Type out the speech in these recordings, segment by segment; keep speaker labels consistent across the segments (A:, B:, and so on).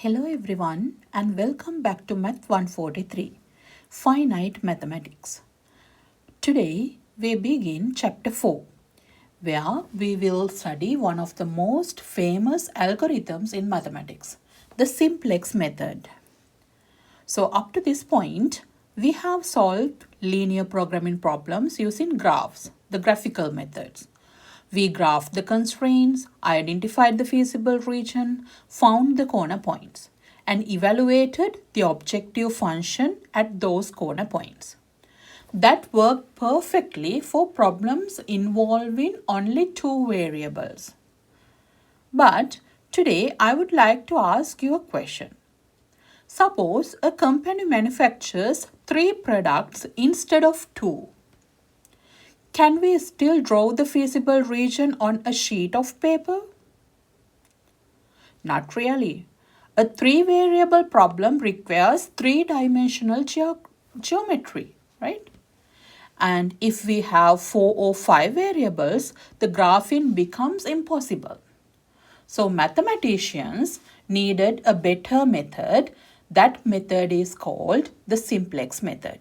A: Hello everyone and welcome back to Math 143, Finite Mathematics. Today we begin chapter 4, where we will study one of the most famous algorithms in mathematics, the simplex method. So up to this point, we have solved linear programming problems using graphs, the graphical methods. We graphed the constraints, identified the feasible region, found the corner points, and evaluated the objective function at those corner points. That worked perfectly for problems involving only two variables. But today I would like to ask you a question. Suppose a company manufactures 3 products instead of 2. Can we still draw the feasible region on a sheet of paper? Not really. A 3-variable problem requires 3-dimensional geometry, right? And if we have 4 or 5 variables, the graphing becomes impossible. So mathematicians needed a better method. That method is called the simplex method.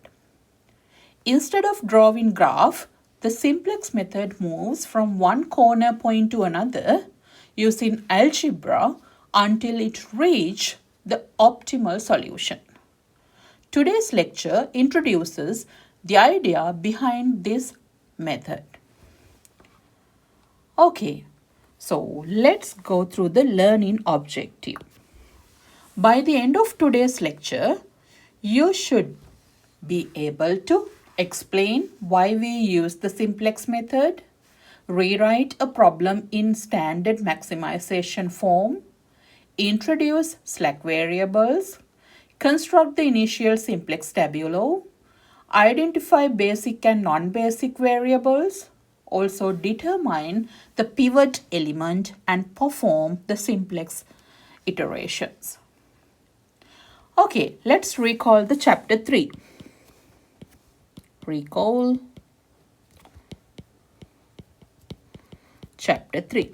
A: Instead of drawing graph, the simplex method moves from one corner point to another using algebra until it reaches the optimal solution. Today's lecture introduces the idea behind this method. Okay, so let's go through the learning objective. By the end of today's lecture, you should be able to explain why we use the simplex method, rewrite a problem in standard maximization form, introduce slack variables, construct the initial simplex tabulo, identify basic and non-basic variables, also determine the pivot element and perform the simplex iterations. Okay, let's recall the chapter 3. Recall chapter 3.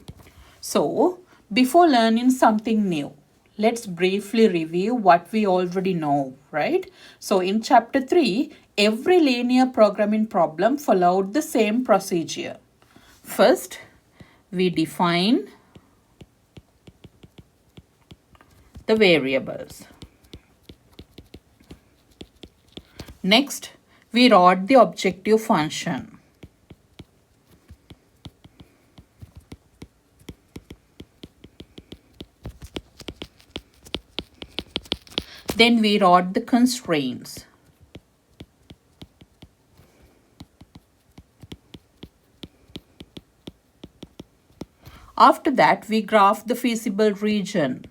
A: So, before learning something new, let's briefly review what we already know, right? So, in chapter 3, every linear programming problem followed the same procedure. First, we define the variables. Next, we wrote the objective function. Then we wrote the constraints. After that, we graphed the feasible region.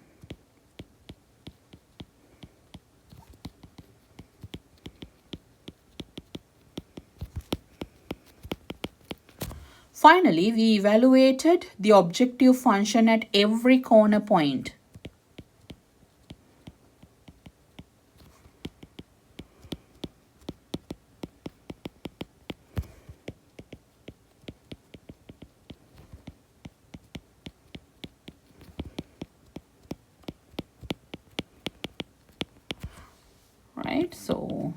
A: Finally, we evaluated the objective function at every corner point. Right, so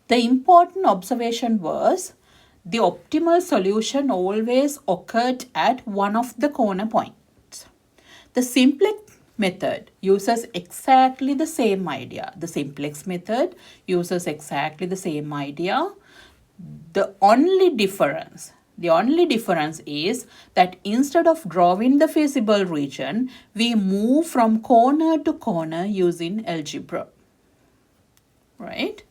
A: the important observation was the optimal solution always occurred at one of the corner points. The simplex method uses exactly the same idea. The simplex method uses exactly the same idea. The only difference is that instead of drawing the feasible region, we move from corner to corner using algebra. Right?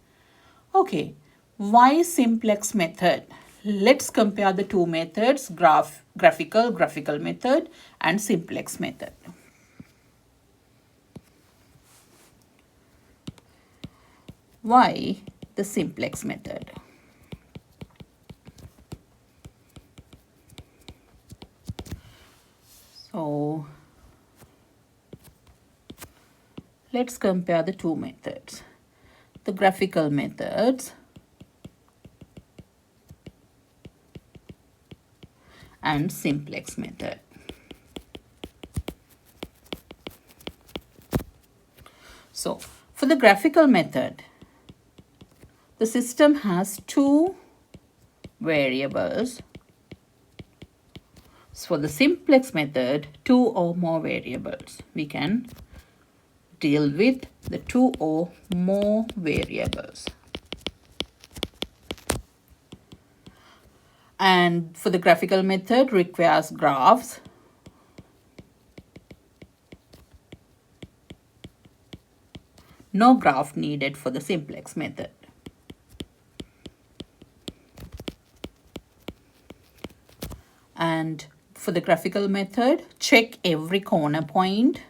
A: Okay, why simplex method? Let's compare the two methods, graphical method and simplex method. Why the simplex method? So, let's compare the two methods. The graphical methods and simplex method. So for the graphical method, the system has two variables. So for the simplex method, two or more variables. We can deal with the two or more variables. And for the graphical method requires graphs. No graph needed for the simplex method. And for the graphical method, check every corner point.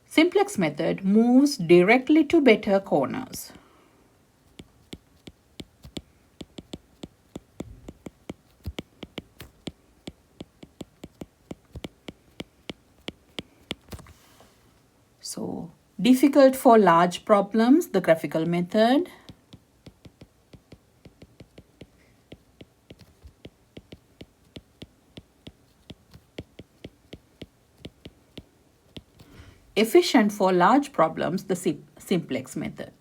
A: Simplex method moves directly to better corners. So, difficult for large problems, the graphical method. Efficient for large problems, the simplex method.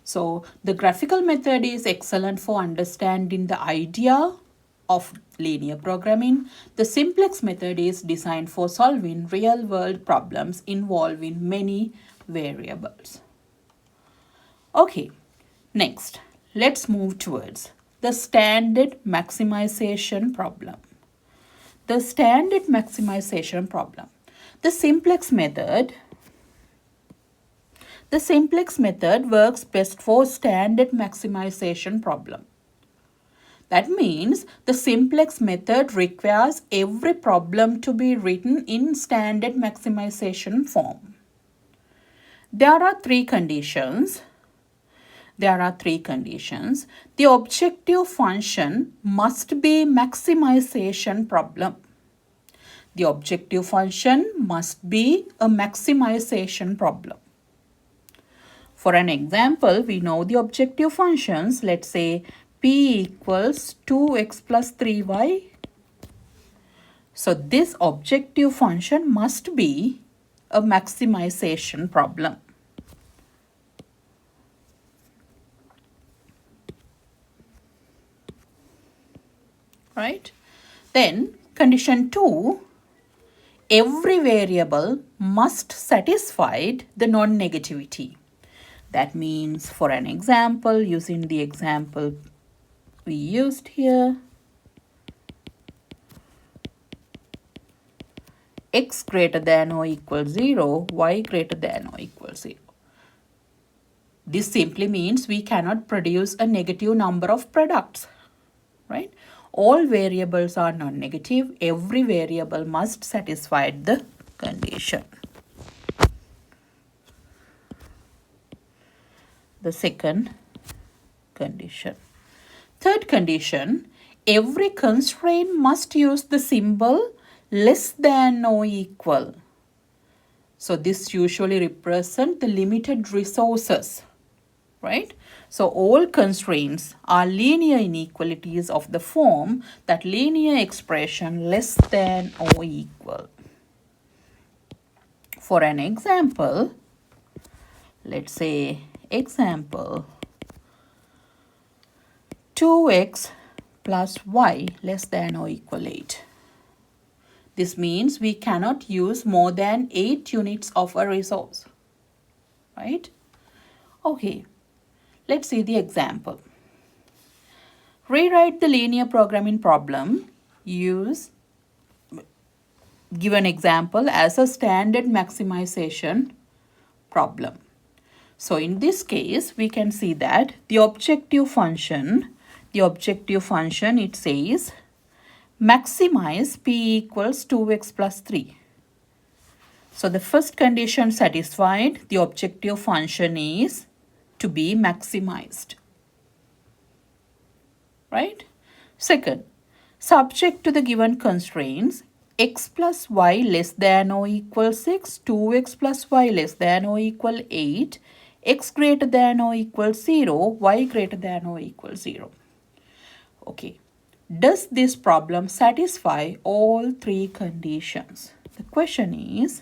A: So the graphical method is excellent for understanding the idea of linear programming. The simplex method is designed for solving real-world problems involving many variables. Okay, next, let's move towards the standard maximization problem. The standard maximization problem. The simplex method works best for standard maximization problem. That means the simplex method requires every problem to be written in standard maximization form. There are three conditions. The objective function must be maximization problem. The objective function must be a maximization problem. For an example, we know the objective functions. Let's say p equals 2x plus 3y. So this objective function must be a maximization problem. Right? Then condition 2, every variable must satisfy the non-negativity. That means for an example, using the example we used here, x greater than or equals 0, y greater than or equals 0. This simply means we cannot produce a negative number of products, right? All variables are non-negative. Every variable must satisfy the condition. The second condition. Third condition, every constraint must use the symbol less than or equal. So this usually represents the limited resources, right? So all constraints are linear inequalities of the form that linear expression less than or equal. For an example, let's say example 2x plus y less than or equal 8. This means we cannot use more than 8 units of a resource, right? Okay. Let's see the example. Rewrite the linear programming problem. Use given example as a standard maximization problem. So in this case, we can see that the objective function, it says maximize p equals 2x plus 3. So the first condition satisfied, the objective function is to be maximized, right? Second, subject to the given constraints, x plus y less than or equal 6, 2x plus y less than or equal 8, x greater than or equal 0, y greater than or equal 0. Okay. Does this problem satisfy all three conditions? The question is,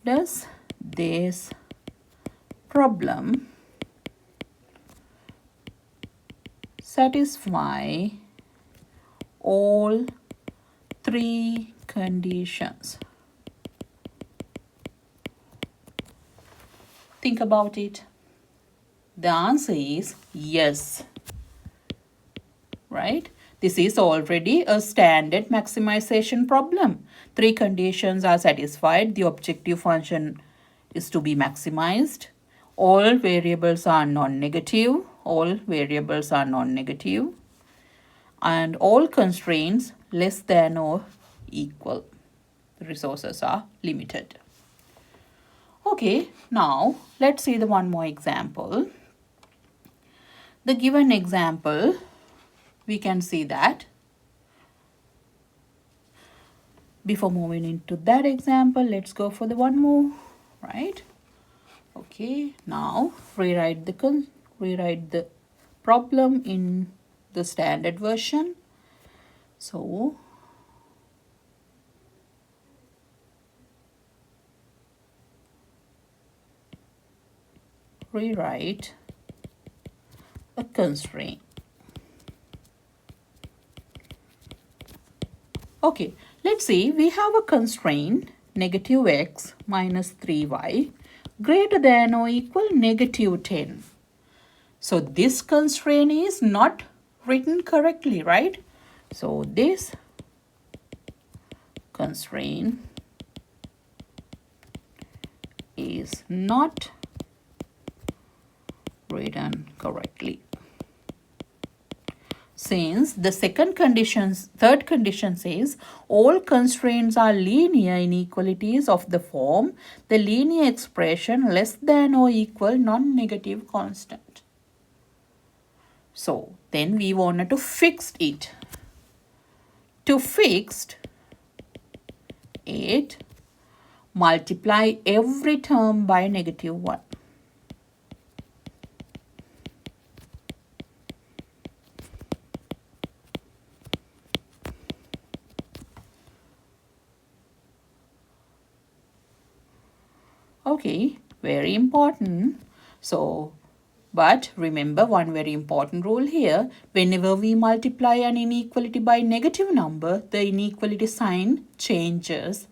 A: does this problem satisfy all three conditions? Think about it. The answer is yes. Right? This is already a standard maximization problem. Three conditions are satisfied. The objective function is to be maximized. All variables are non-negative. All variables are non-negative. And all constraints less than or equal. The resources are limited. Okay, now let's see the one more example. The given example, we can see that. Before moving into that example, let's go for the one more, right? Okay, now rewrite the problem in the standard version. So rewrite a constraint. Okay, let's see, we have a constraint negative x minus 3y greater than or equal negative 10. So this constraint is not written correctly, right? So this constraint is not written correctly. Since the third condition says all constraints are linear inequalities of the form the linear expression less than or equal non-negative constant. So then we wanted to fix it. To fix it, multiply every term by negative 1. Okay, very important. So, but remember one very important rule here. Whenever we multiply an inequality by negative number, the inequality sign changes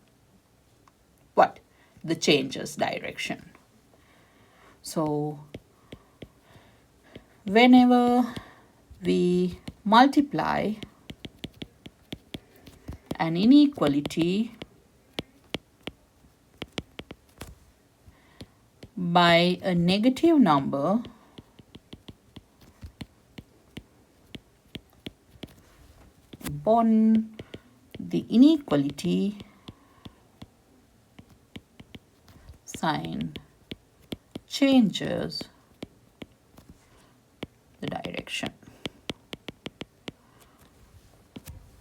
A: what? The changes direction. So, whenever we multiply an inequality by a negative number, upon the inequality sign changes the direction.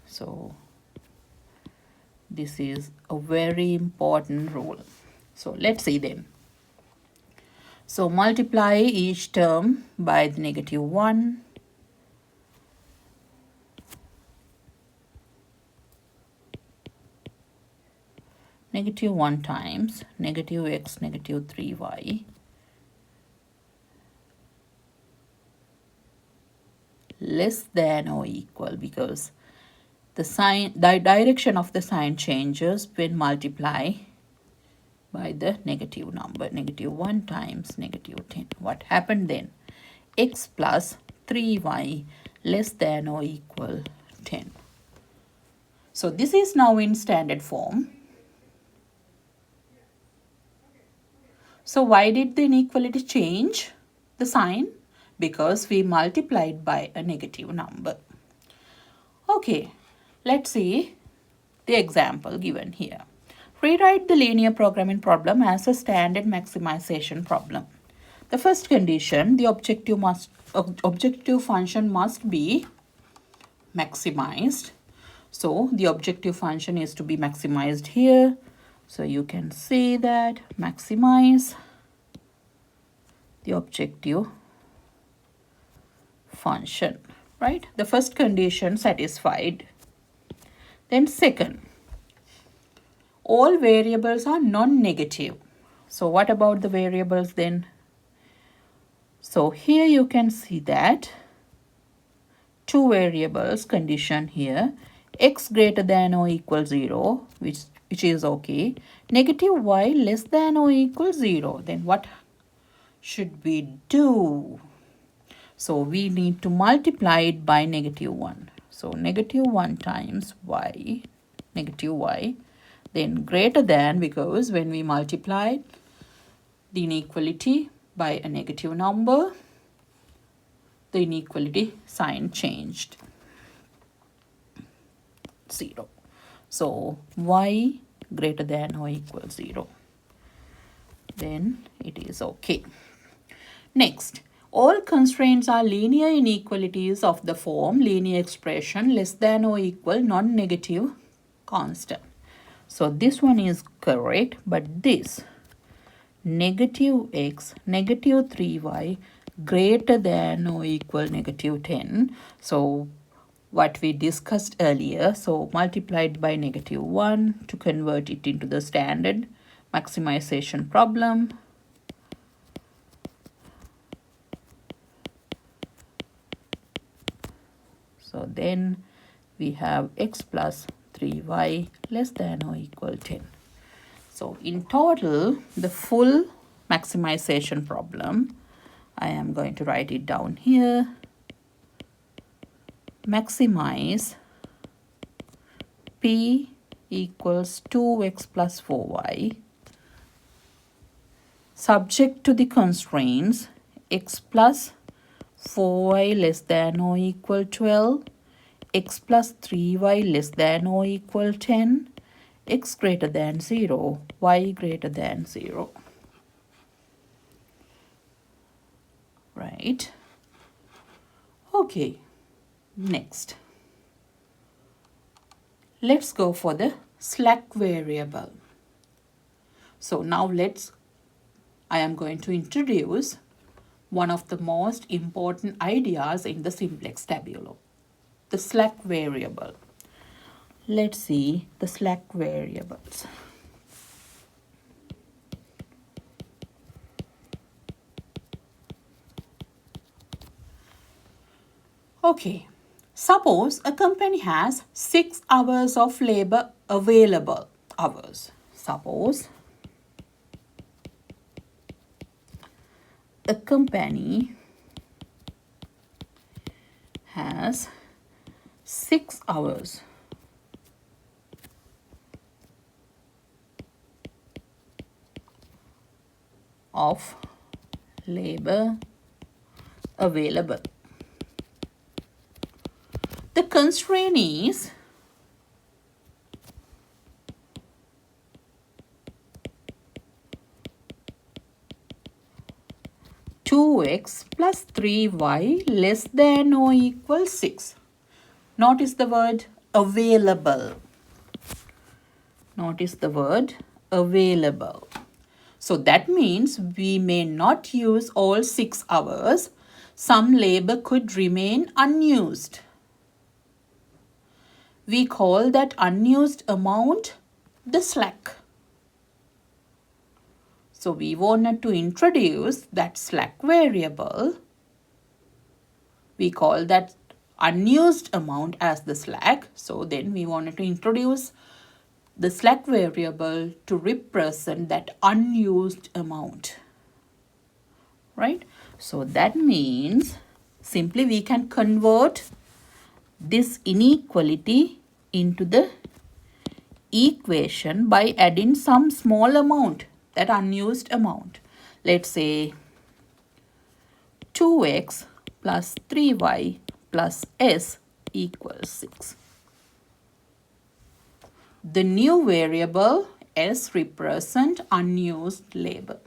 A: So this is a very important rule. So let's see them. So multiply each term by the negative 1. Negative 1 times negative x negative 3y less than or equal, because the direction of the sign changes when multiply by the negative number. Negative 1 times negative 10. What happened then? X plus 3y less than or equal 10. So this is now in standard form. So why did the inequality change the sign? Because we multiplied by a negative number. Okay, let's see the example given here. Rewrite the linear programming problem as a standard maximization problem. The first condition, the objective function must be maximized. So the objective function is to be maximized here. So you can say that maximize the objective function, right? The first condition satisfied. Then second, all variables are non-negative. So what about the variables then? So here you can see that two variables condition here, x greater than or equal 0, which is okay, negative y less than or equal 0. Then what should we do? So we need to multiply it by negative 1. So negative 1 times y, negative y, then greater than, because when we multiply the inequality by a negative number, the inequality sign changed. 0. So y greater than or equal 0. Then it is okay. Next, all constraints are linear inequalities of the form linear expression less than or equal non-negative constant. So this one is correct, but this negative x, negative 3y greater than or equal negative 10. So what we discussed earlier, so multiplied by negative 1 to convert it into the standard maximization problem. So then we have x plus 3y less than or equal 10. So in total, the full maximization problem, I am going to write it down here. Maximize p equals 2x plus 4y subject to the constraints x plus 4y less than or equal 12, x plus 3y less than or equal 10, x greater than 0, y greater than 0. Right? Okay. Next, let's go for the slack variable. So now I am going to introduce one of the most important ideas in the simplex tabulo, the slack variable. Let's see the slack variables. Okay. Suppose a company has 6 hours of labor available hours. Suppose a company has 6 hours of labor available. The constraint is (2x plus 3y less than or equal 6). Notice the word available. Notice the word available. So that means we may not use all 6 hours. Some labor could remain unused. We call that unused amount the slack. So we wanted to introduce that slack variable. We call that unused amount as the slack. So then we wanted to introduce the slack variable to represent that unused amount. Right? So that means simply we can convert this inequality into the equation by adding some small amount, that unused amount. Let's say 2x plus 3y plus s equals 6. The new variable s represents unused labor.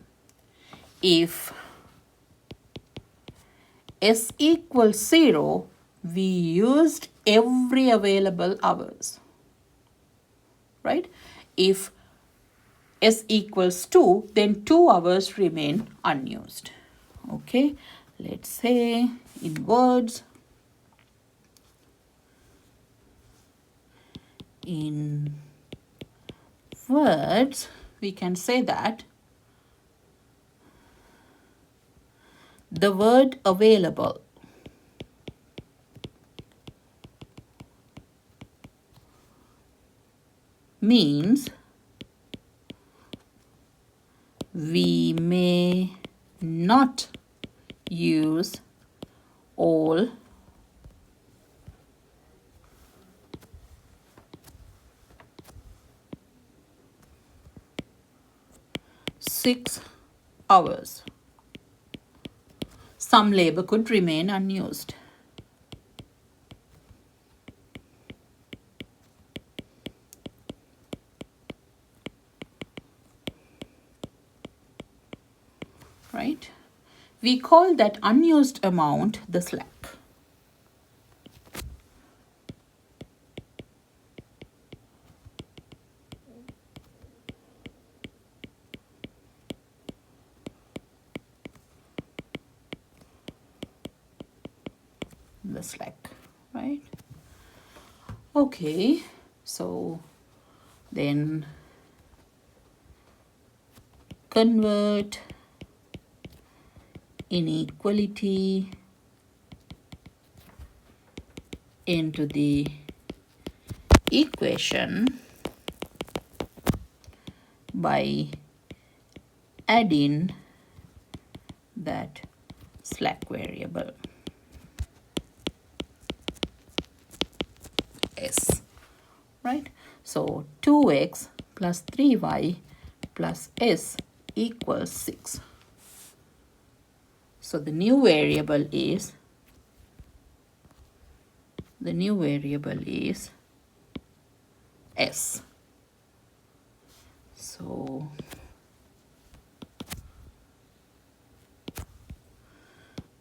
A: If s equals 0, we used every available hours. right? If S equals 2, then 2 hours remain unused. Okay, let's say in words, we can say that the word available means we may not use all 6 hours. Some labor could remain unused. Right? We call that unused amount the slack. The slack, right? Okay, so then convert inequality into the equation by adding that slack variable S, right? So 2x plus 3y plus S equals 6. So the new variable is S. So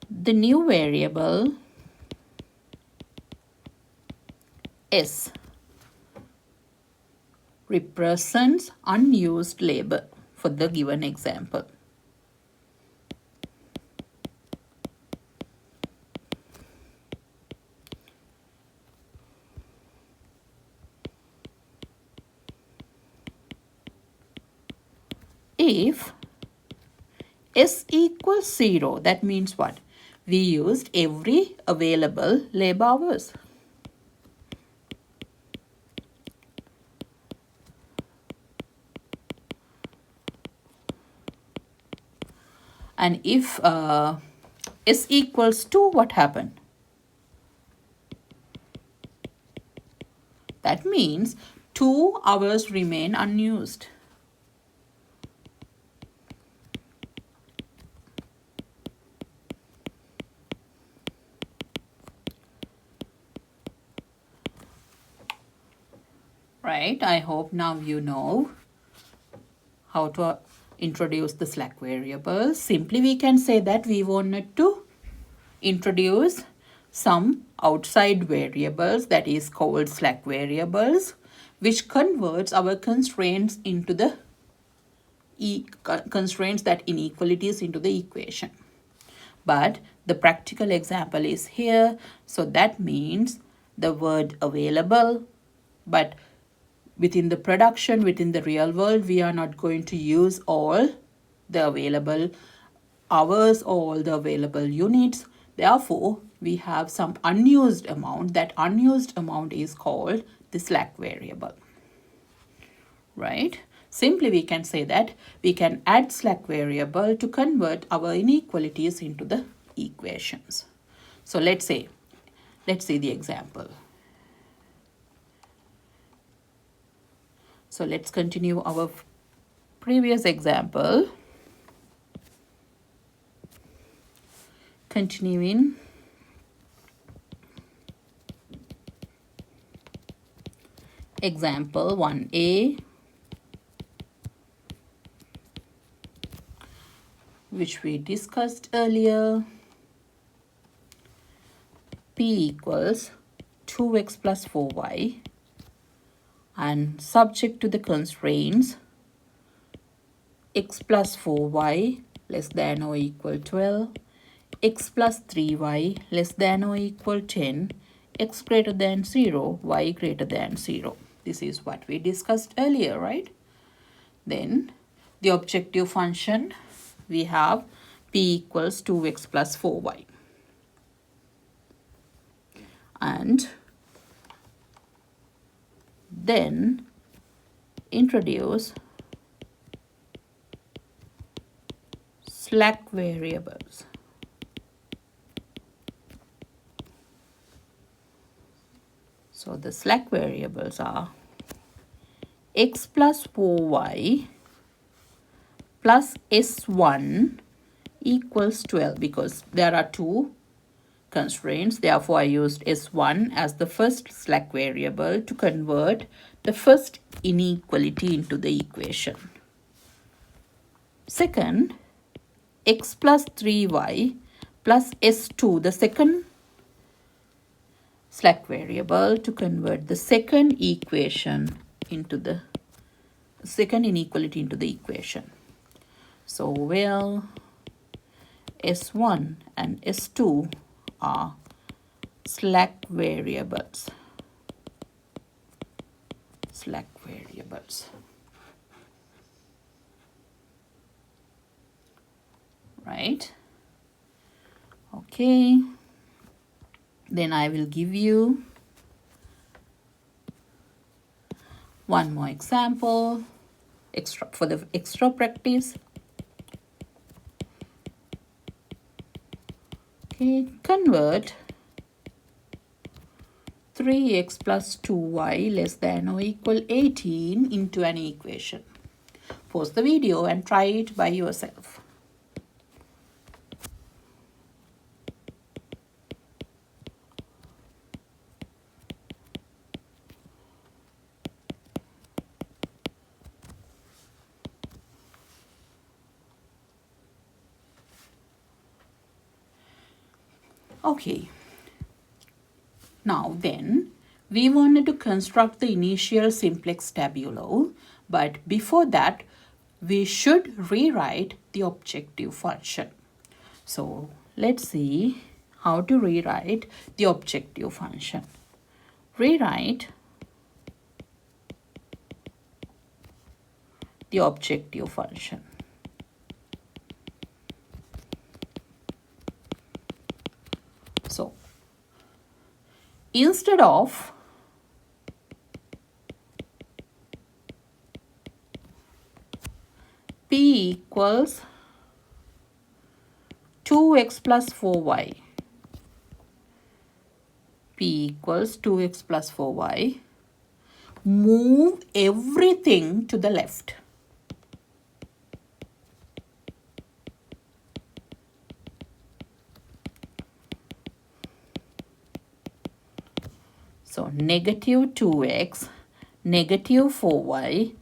A: the new variable S represents unused labor for the given example. If S equals 0, that means what? We used every available labor hours. And if S equals 2, what happened? That means 2 hours remain unused. Right? I hope now you know how to introduce the slack variable. Simply we can say that we wanted to introduce some outside variables, that is called slack variables, which converts our constraints into the constraints, that inequalities, into the equation. But the practical example is here, so that means the word available, but within the production, within the real world, we are not going to use all the available hours or all the available units. Therefore, we have some unused amount. That unused amount is called the slack variable, right? Simply we can say that we can add slack variable to convert our inequalities into the equations. So let's see the example. So let's continue our previous example. Continuing. Example 1a, which we discussed earlier. P equals 2x plus 4y and subject to the constraints x plus 4y less than or equal 12, x plus 3y less than or equal 10, x greater than 0, y greater than 0. This is what we discussed earlier, right? Then the objective function, we have p equals 2x plus 4y. And then introduce slack variables. So the slack variables are x plus 4y plus s1 equals 12, because there are two constraints. Therefore, I used s1 as the first slack variable to convert the first inequality into the equation. Second, x plus 3y plus s2, the second slack variable, to convert the second equation into the second inequality into the equation. So, well, s1 and s2 are slack variables. Slack variables. Right? Okay. Then I will give you one more example for the extra practice. Okay, convert 3x plus 2y less than or equal 18 into an equation. Pause the video and try it by yourself. Okay. Now then, we wanted to construct the initial simplex tabulo, but before that, we should rewrite the objective function. So let's see how to rewrite the objective function. Rewrite the objective function. So instead of p equals 2x plus 4y, p equals 2x plus 4y, move everything to the left. So negative 2x, negative 4y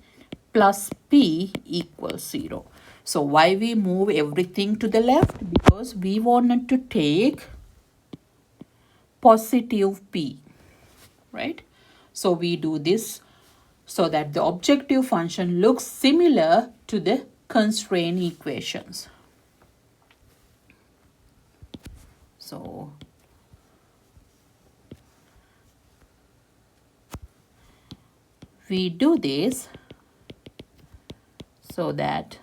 A: plus p equals 0. So why we move everything to the left? Because we wanted to take positive p, right? So we do this so that the objective function looks similar to the constraint equations. So we do this so that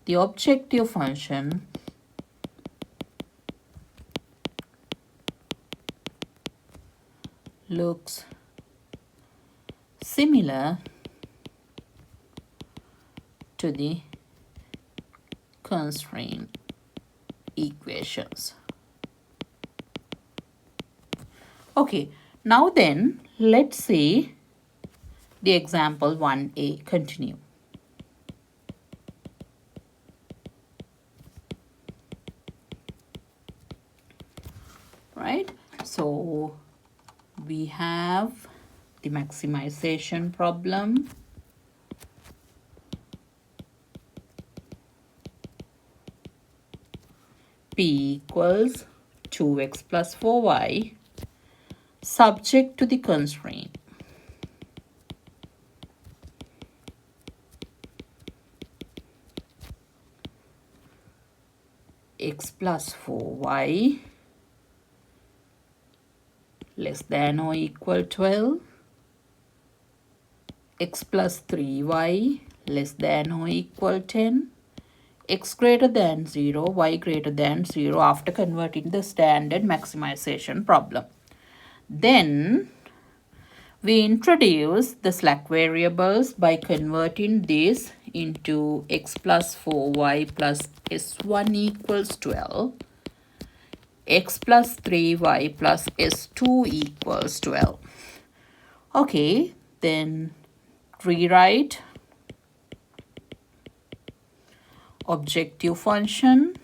A: the objective function looks similar to the constraint equations. Okay, now then let's see the example 1a. Continue. Right? So we have the maximization problem. P equals 2x plus 4y subject to the constraint. x plus 4y less than or equal 12, x plus 3y less than or equal 10, x greater than 0, y greater than 0 after converting the standard maximization problem. Then we introduce the slack variables by converting this into x plus 4y plus s1 equals 12, x plus 3y plus s2 equals 12. Okay, then rewrite objective function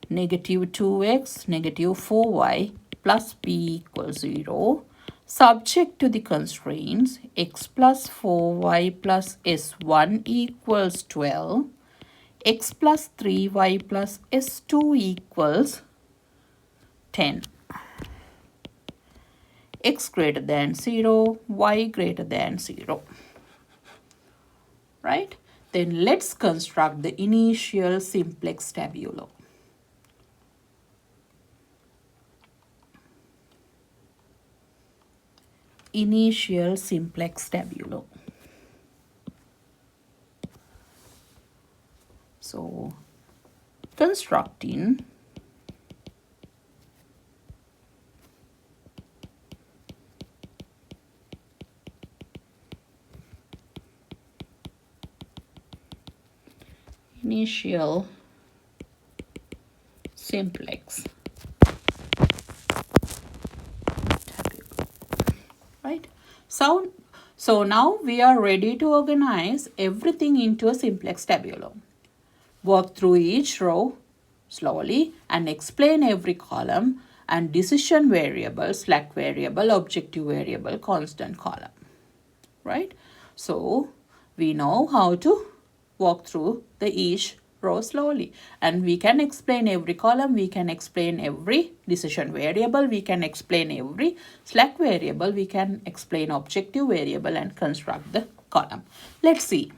A: negative 2x negative 4y plus b equals 0 subject to the constraints x plus 4y plus s1 equals 12, x plus 3y plus s2 equals 10, x greater than 0, y greater than 0. Right? Then let's construct the initial simplex tabulo. Initial simplex tabulo. So constructing initial simplex tabulo. Right? So now we are ready to organize everything into a simplex tabulo. Work through each row slowly and explain every column and decision variable, slack variable, objective variable, constant column. Right? So we know how to walk through the each row slowly, and we can explain every column, we can explain every decision variable, we can explain every slack variable, we can explain objective variable and construct the column. Let's see.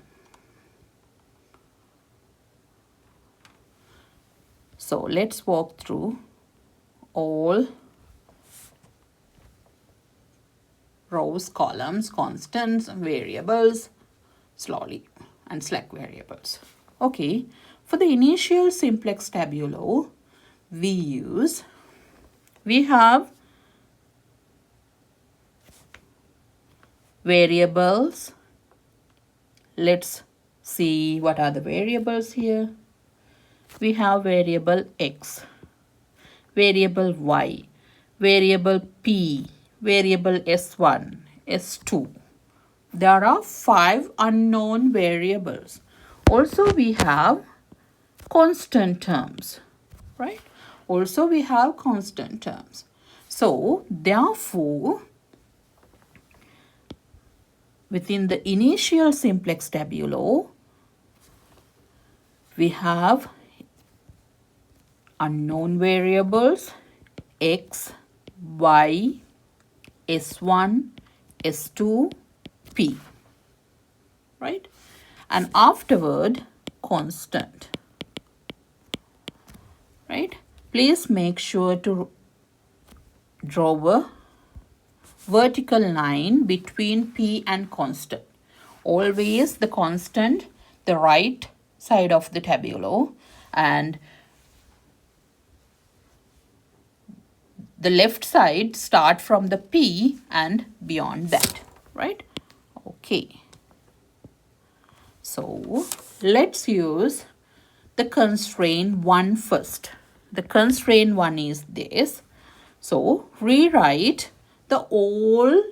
A: So let's walk through all rows, columns, constants, variables slowly, and slack variables. Okay, for the initial simplex tabulo, we have variables. Let's see what are the variables here. We have variable x, variable y, variable p, variable s1, s2. There are 5 unknown variables. Also we have constant terms, right? Also we have constant terms. So therefore, within the initial simplex tabulo, we have unknown variables x, y, s1, s2, p, right? And afterward constant, right? Please make sure to draw a vertical line between p and constant. Always the constant the right side of the tabulo and the left side start from the p and beyond that, right? Okay. So let's use the constraint 1 first. The constraint 1 is this. So rewrite the all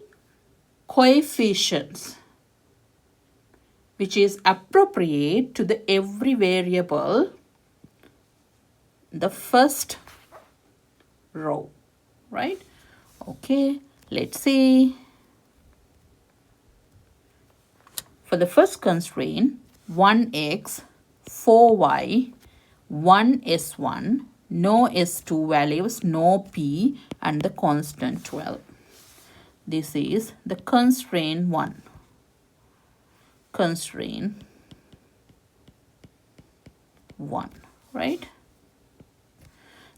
A: coefficients which is appropriate to the every variable the first row, right? Okay, let's see. For the first constraint, 1x, 4y, 1s1, no s2 values, no p, and the constant 12. This is the constraint 1. constraint 1, right?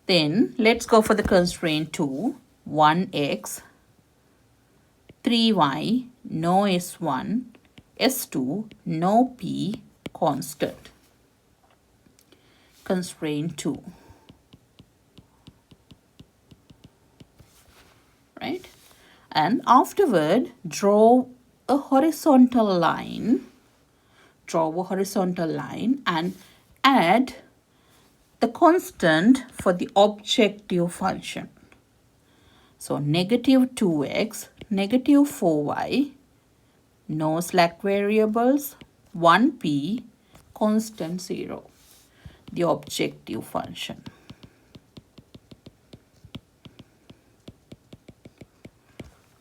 A: Then let's go for the constraint 2, 1x, 3y, no s1, s2, no p, constant. Constraint 2, right? And afterward, draw a horizontal line and add the constant for the objective function. So negative 2x, negative 4y, no slack variables, 1p, constant 0, the objective function.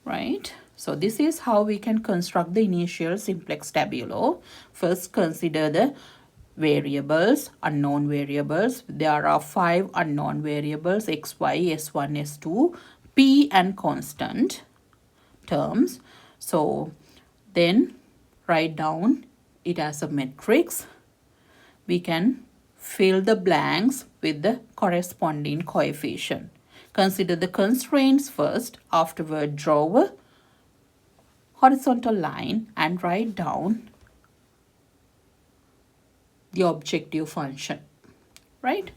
A: Right? So this is how we can construct the initial simplex tabulo. First, consider the variables, unknown variables. There are 5 unknown variables, x, y, s1, s2, p and constant terms. So then write down it as a matrix. We can fill the blanks with the corresponding coefficient. Consider the constraints first, afterward draw a horizontal line and write down the objective function, right?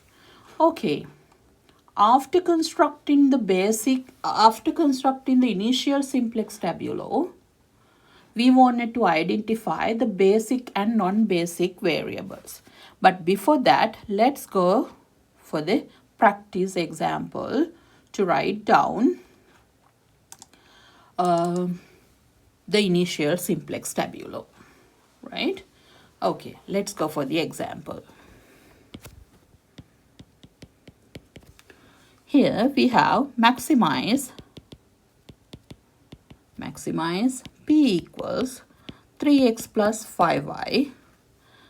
A: Okay, after constructing the initial simplex tabulo, we wanted to identify the basic and non-basic variables. But before that, let's go for the practice example to write down the initial simplex tabulo, right? Okay, let's go for the example. Here we have maximize p equals 3x plus 5y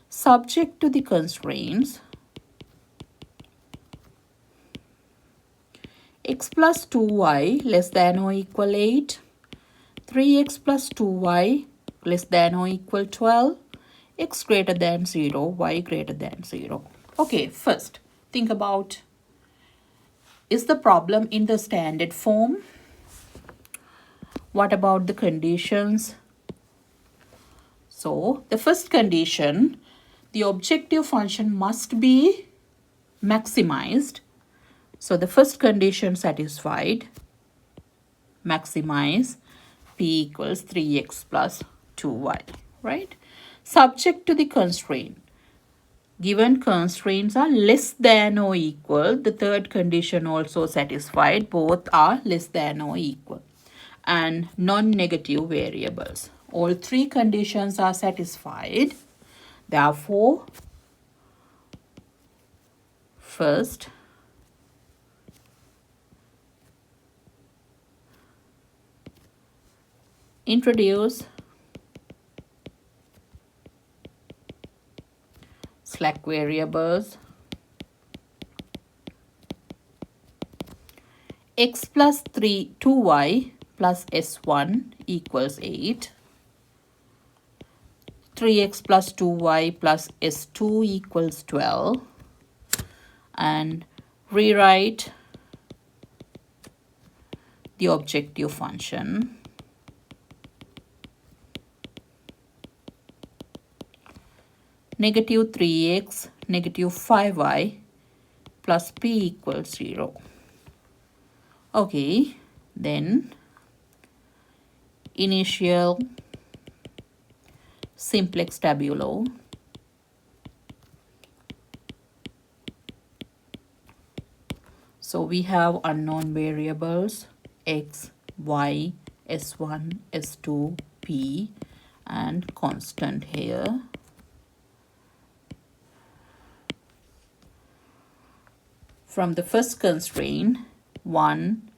A: subject to the constraints x plus 2y less than or equal 8, 3x plus 2y less than or equal 12, x greater than 0, y greater than 0. Okay, first think about, is the problem in the standard form? What about the conditions? So the first condition, the objective function must be maximized. So the first condition satisfied, maximize p equals 3x plus 2y, right? Subject to the constraint. Given constraints are less than or equal, the third condition also satisfied, both are less than or equal. And non-negative variables. All three conditions are satisfied. Therefore, first, introduce slack variables x plus 2y plus s1 equals 8, 3x plus 2y plus s2 equals 12, and rewrite the objective function negative 3x, negative 5y plus p equals 0. Okay, then initial simplex tabulo. So we have unknown variables x, y, s1, s2, p, and constant here. From the first constraint, 1,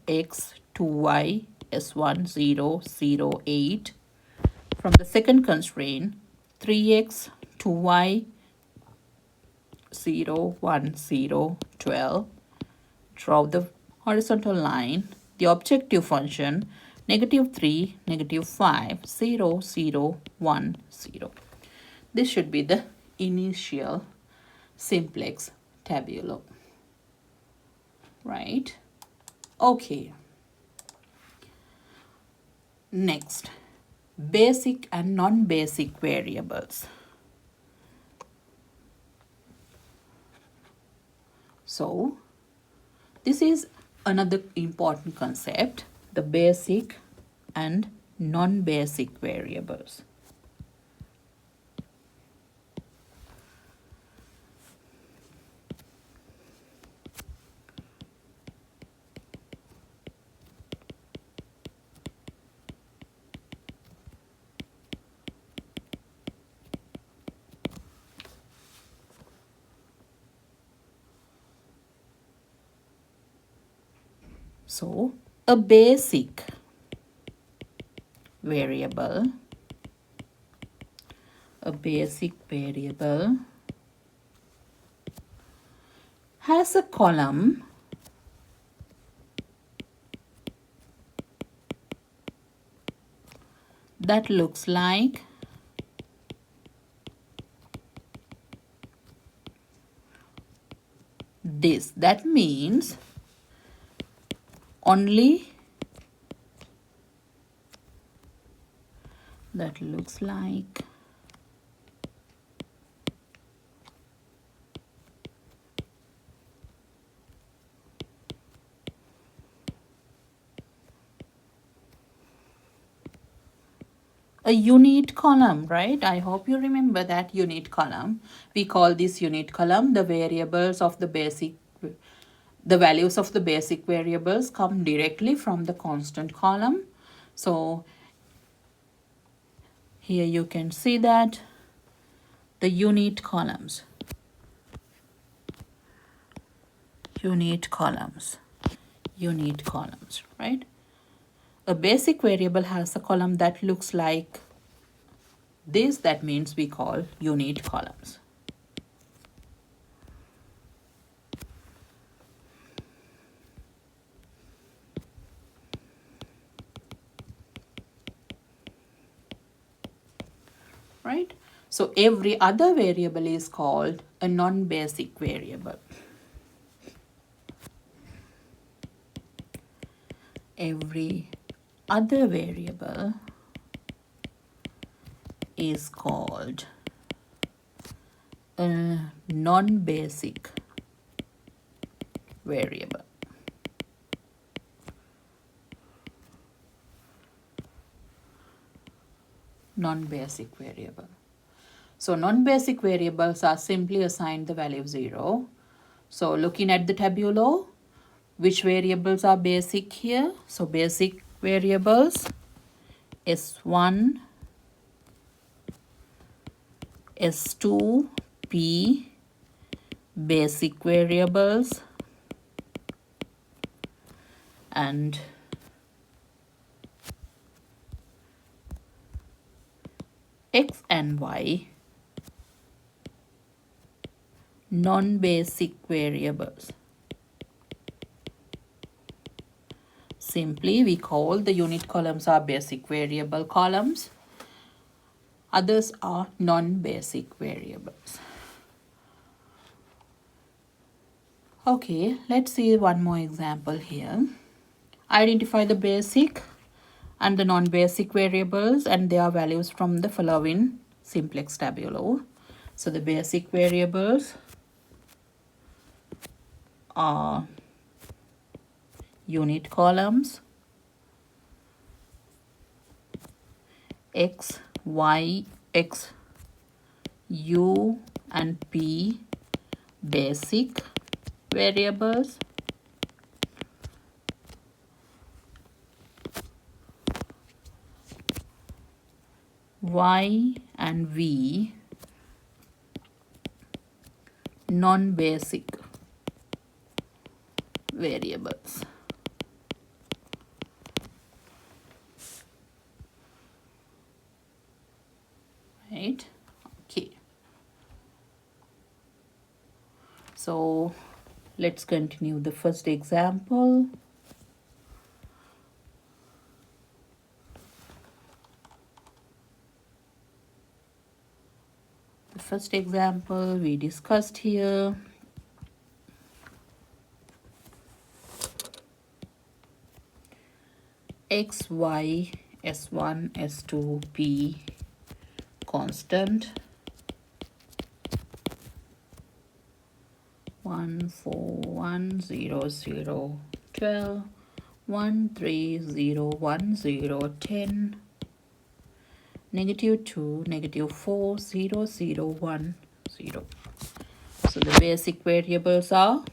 A: x, 2y, s1, 0, 0, 8. From the second constraint, 3x, 2y, 0, 1, 0, 12. Draw the horizontal line. The objective function, -3, -5, 0, 0, 1, 0. This should be the initial simplex tabulo, right? Okay. Next, basic and non-basic variables. So, this is another important concept, the basic and non-basic variables. So, a basic variable, has a column that looks like this. That means only that looks like a unit column, right? I hope you remember that unit column. We call this unit column the variables of the basic, the values of the basic variables come directly from the constant column. So here you can see that the unit columns, right? A basic variable has a column that looks like this. That means we call unit columns. Right? So every other variable is called a non-basic variable. Every other variable is called a non-basic variable. Non-basic variable. So non-basic variables are simply assigned the value of 0. So looking at the tabulo, which variables are basic here? So basic variables S1, S2, P, basic variables, and X and Y, non-basic variables. Simply we call the unit columns are basic variable columns. Others are non-basic variables. Okay, let's see one more example here. Identify the basic and the non-basic variables and their values from the following simplex tabulo. So the basic variables are unit columns, X, Y, X, U and P basic variables, Y and V non-basic variables. Right? Okay. So let's continue the first example. the first example we discussed here. X, Y, S1, S2, P constant 1, 4, 1, 0, 0, 12, 1, 3, 0, 1, 0, 10, negative 2, negative 4, 0, 0, 1, 0. So the basic variables are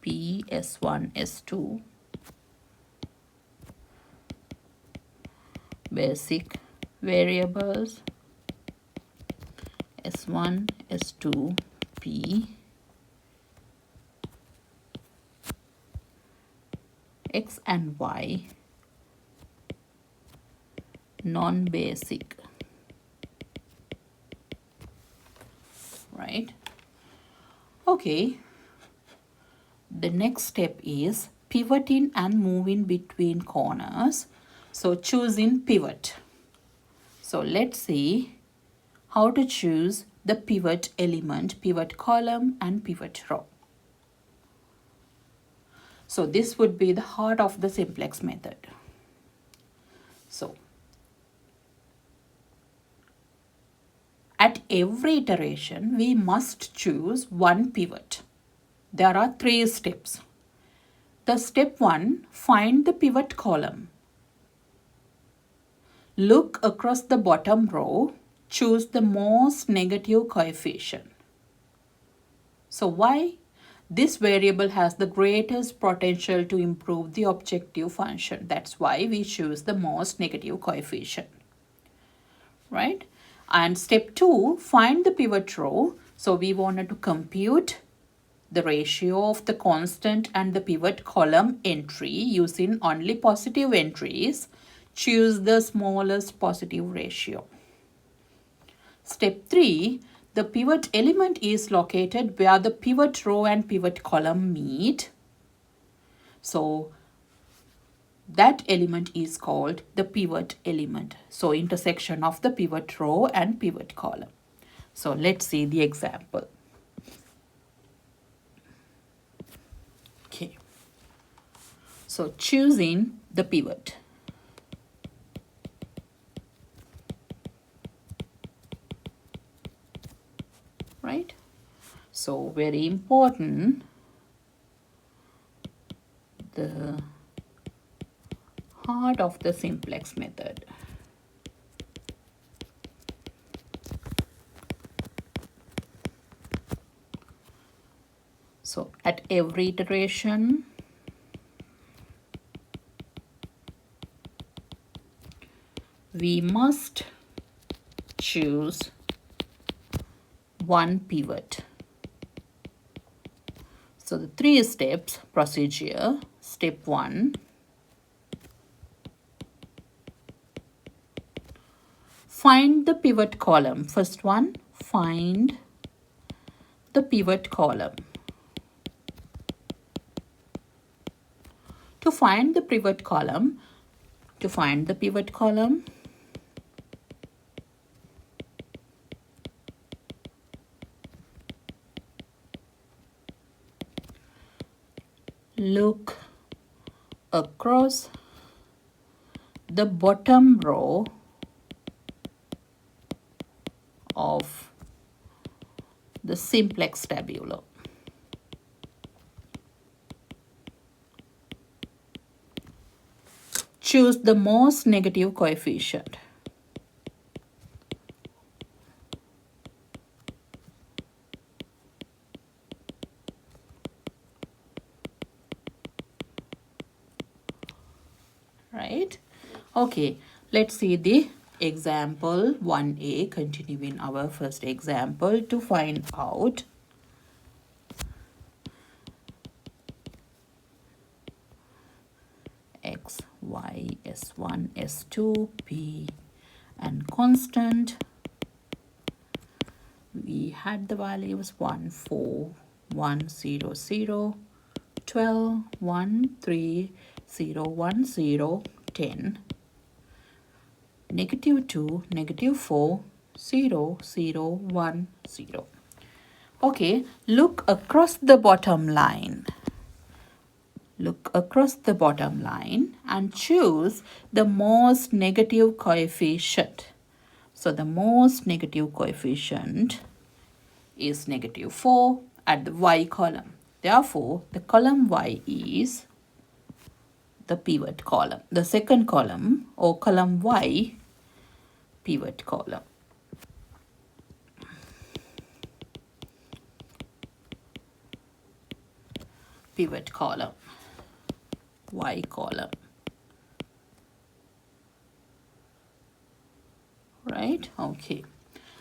A: P, S1, S2, basic variables S1, S2, P, X and Y, non-basic, right? Okay, the next step is pivoting and moving between corners. So choosing pivot. So let's see how to choose the pivot element, pivot column and pivot row. So this would be the heart of the simplex method. So at every iteration, we must choose one pivot. There are 3 steps. The step 1, find the pivot column. Look across the bottom row, choose the most negative coefficient. So why? This variable has the greatest potential to improve the objective function. That's why we choose the most negative coefficient, right? And step 2, find the pivot row. So we wanted to compute the ratio of the constant and the pivot column entry using only positive entries. Choose the smallest positive ratio. Step 3, the pivot element is located where the pivot row and pivot column meet. So that element is called the pivot element. So intersection of the pivot row and pivot column. So let's see the example. Okay. So choosing the pivot. Right? So very important, the heart of the simplex method. So at every iteration, we must choose one pivot. So the 3 steps procedure. Step 1, find the pivot column. First one, find the pivot column. To find the pivot column, look across the bottom row of the simplex tabular. Choose the most negative coefficient. Right? Okay, let's see the example 1a, continuing our first example to find out X, Y, S1, S2, P and constant. We had the values 1, 4, 1, 0, 0, 12, 1, 3, 0, 1, 0, 10, -2, -4, 0, 0, 1, 0. Okay, look across the bottom line. Look across the bottom line and choose the most negative coefficient. So the most negative coefficient is -4 at the y column. Therefore, the column y is the pivot column. The second column, or column y, pivot column. Pivot column, y column. Right? Okay.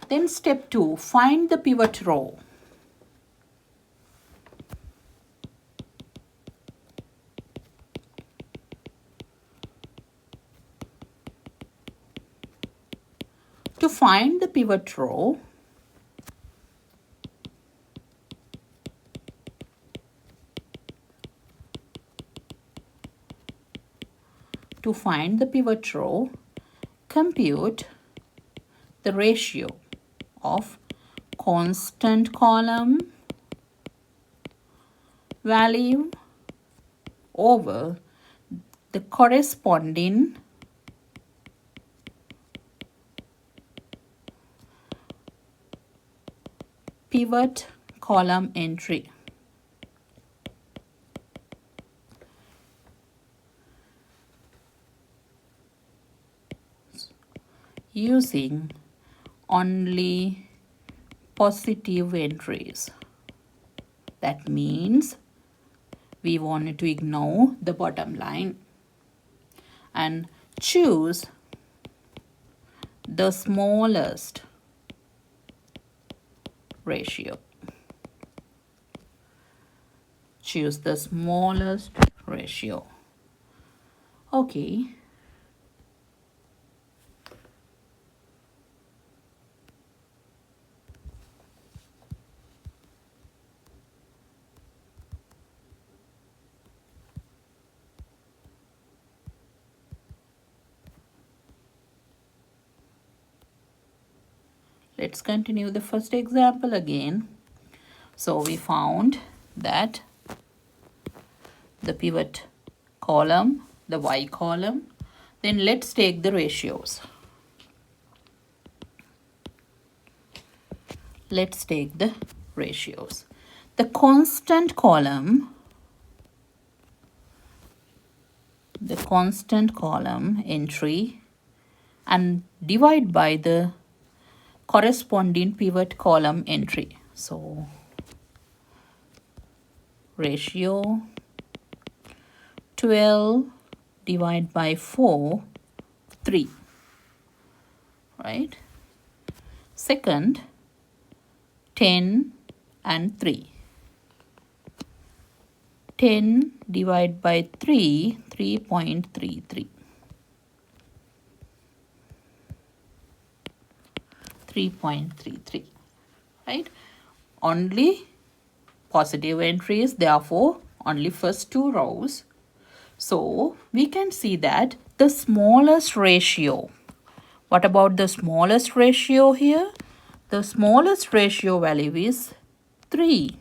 A: Then step 2, find the pivot row. To find the pivot row, compute the ratio of constant column value over the corresponding pivot column entry. Using only positive entries. That means we wanted to ignore the bottom line and choose the smallest ratio. Choose the smallest ratio. Okay. Let's continue the first example again. So we found that the pivot column, the y column. Then let's take the ratios. Let's take the ratios. The constant column entry and divide by the corresponding pivot column entry. So ratio 12 divided by 4, 3. Right? Second, 10 and 3. 10 divided by 3, 3.33. 3.33. Right? Only positive entries, therefore only first two rows. So we can see that the smallest ratio. What about the smallest ratio here? The smallest ratio value is 3.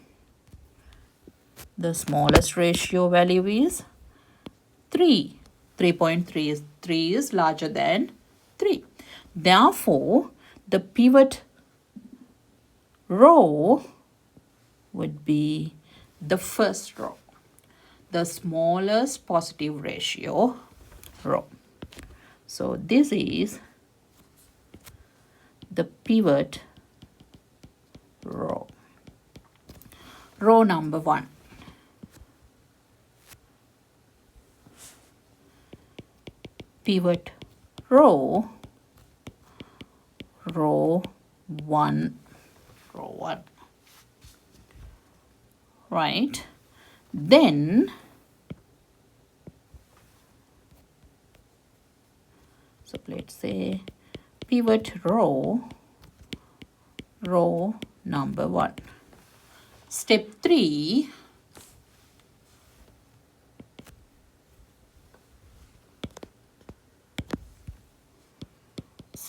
A: The smallest ratio value is 3. 3.3 is larger than 3. Therefore, the pivot row would be the first row, the smallest positive ratio row. So this is the pivot row. Row number 1. Pivot row, row 1. Right? Then so let's say pivot row number 1. Step 3,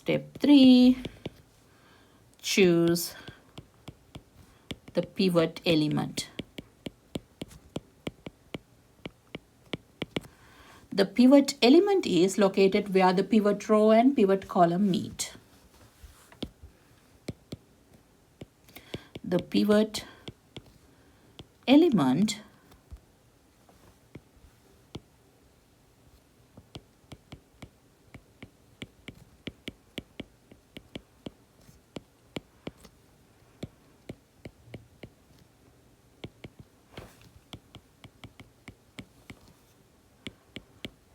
A: Step 3, choose the pivot element. The pivot element is located where the pivot row and pivot column meet. The pivot element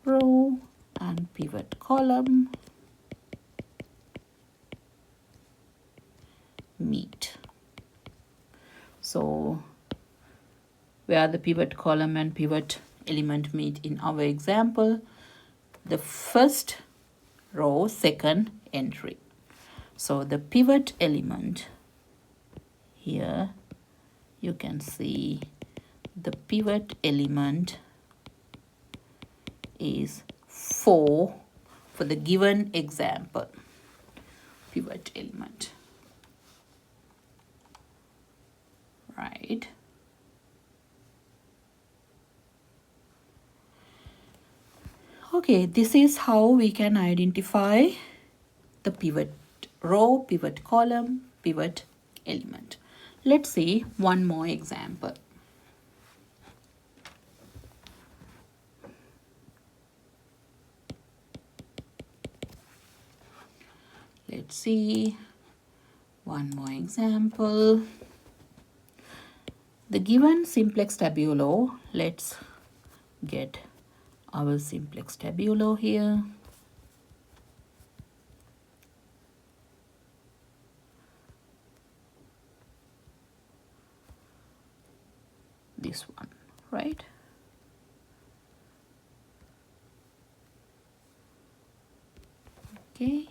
A: row and pivot column meet. So where the pivot column and pivot element meet in our example, the first row, second entry. So the pivot element here, you can see the pivot element is 4 for the given example. Pivot element, right? Okay, this is how we can identify the pivot row, pivot column, pivot element. Let's see one more example. Let's see one more example. The given simplex tabulo, let's get our simplex tabulo here. This one, right? Okay,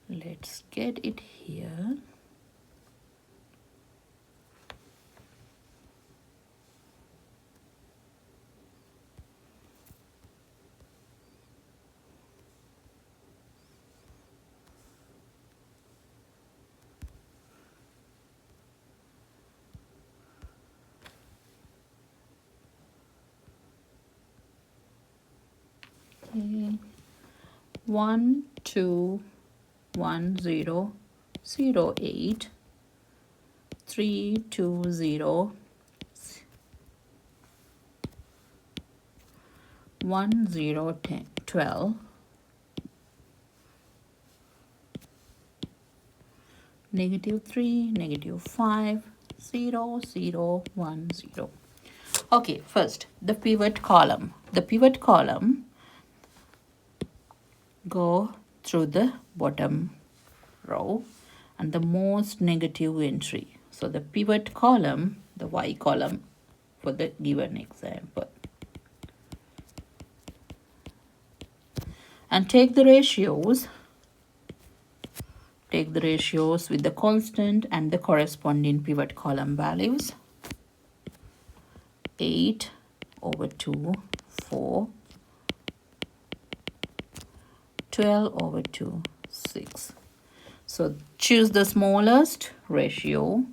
A: let's get it here. Okay. 1 2 1 0 0 8 3 2 0 1 0 10 12 -3 -5 0 0 1 0. Okay, first the pivot column. The pivot column go through the bottom row and the most negative entry. So the pivot column, the Y column for the given example. And take the ratios. Take the ratios with the constant and the corresponding pivot column values. 8 over 2, 4. 12 over 2, 6. So choose the smallest ratio,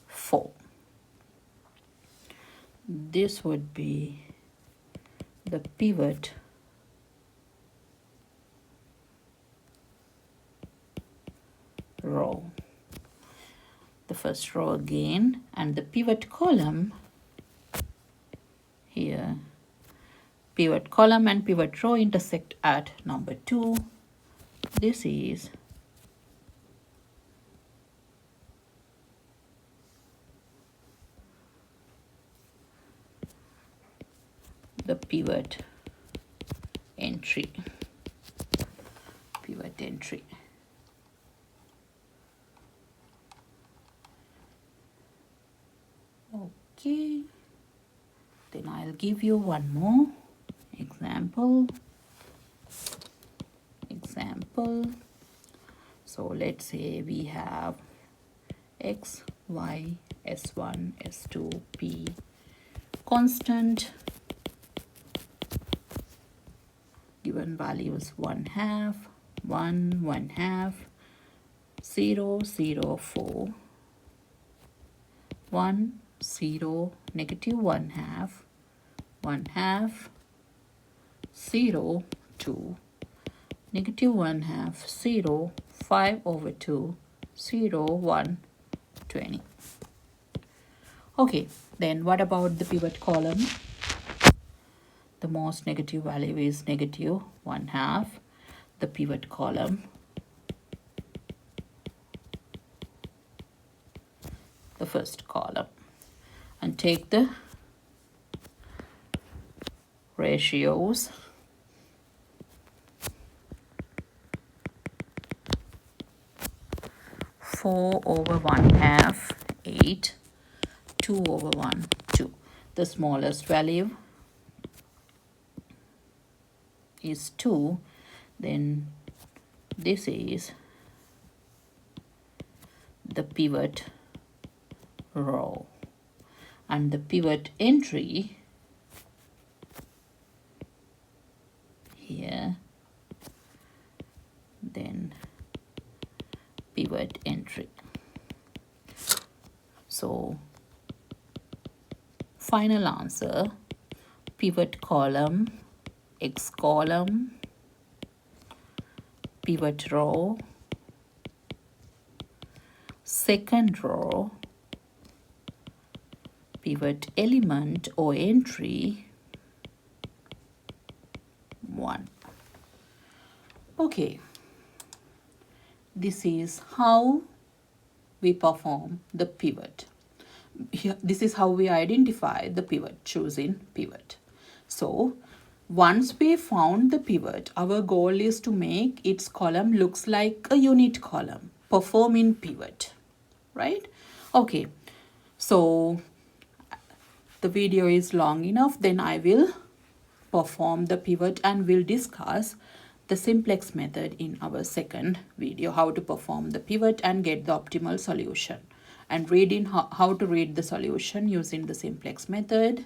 A: 4. This would be the pivot row. The first row again, and the pivot column here. Pivot column and pivot row intersect at number 2. This is the pivot entry. Pivot entry. Okay. Then I'll give you one more example. So let's say we have x, y, s1, s2, p constant given values 1/2, 1, 1/2, 0, 0, 4, 1, 0, negative 1/2, 1/2, 0, 2, negative 1/2, 0, 5/2, 0, 1, 20. Okay, then what about the pivot column? The most negative value is negative 1/2. The pivot column, the first column, and take the ratios. Four over 1/2, 8, 2 over 1, 2. The smallest value is 2. Then this is the pivot row, and the pivot entry here, then pivot entry. So final answer, pivot column, X column, pivot row, second row, pivot element or entry 1. Okay, this is how we perform the pivot. Here, this is how we identify the pivot, choosing pivot. So once we found the pivot, our goal is to make its column looks like a unit column, performing pivot, right? Okay, so the video is long enough, then I will perform the pivot and we'll discuss the simplex method in our second video, how to perform the pivot and get the optimal solution, and reading how to read the solution using the simplex method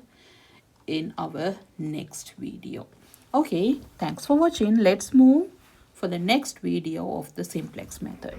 A: in our next video. Okay, thanks for watching. Let's move for the next video of the simplex method.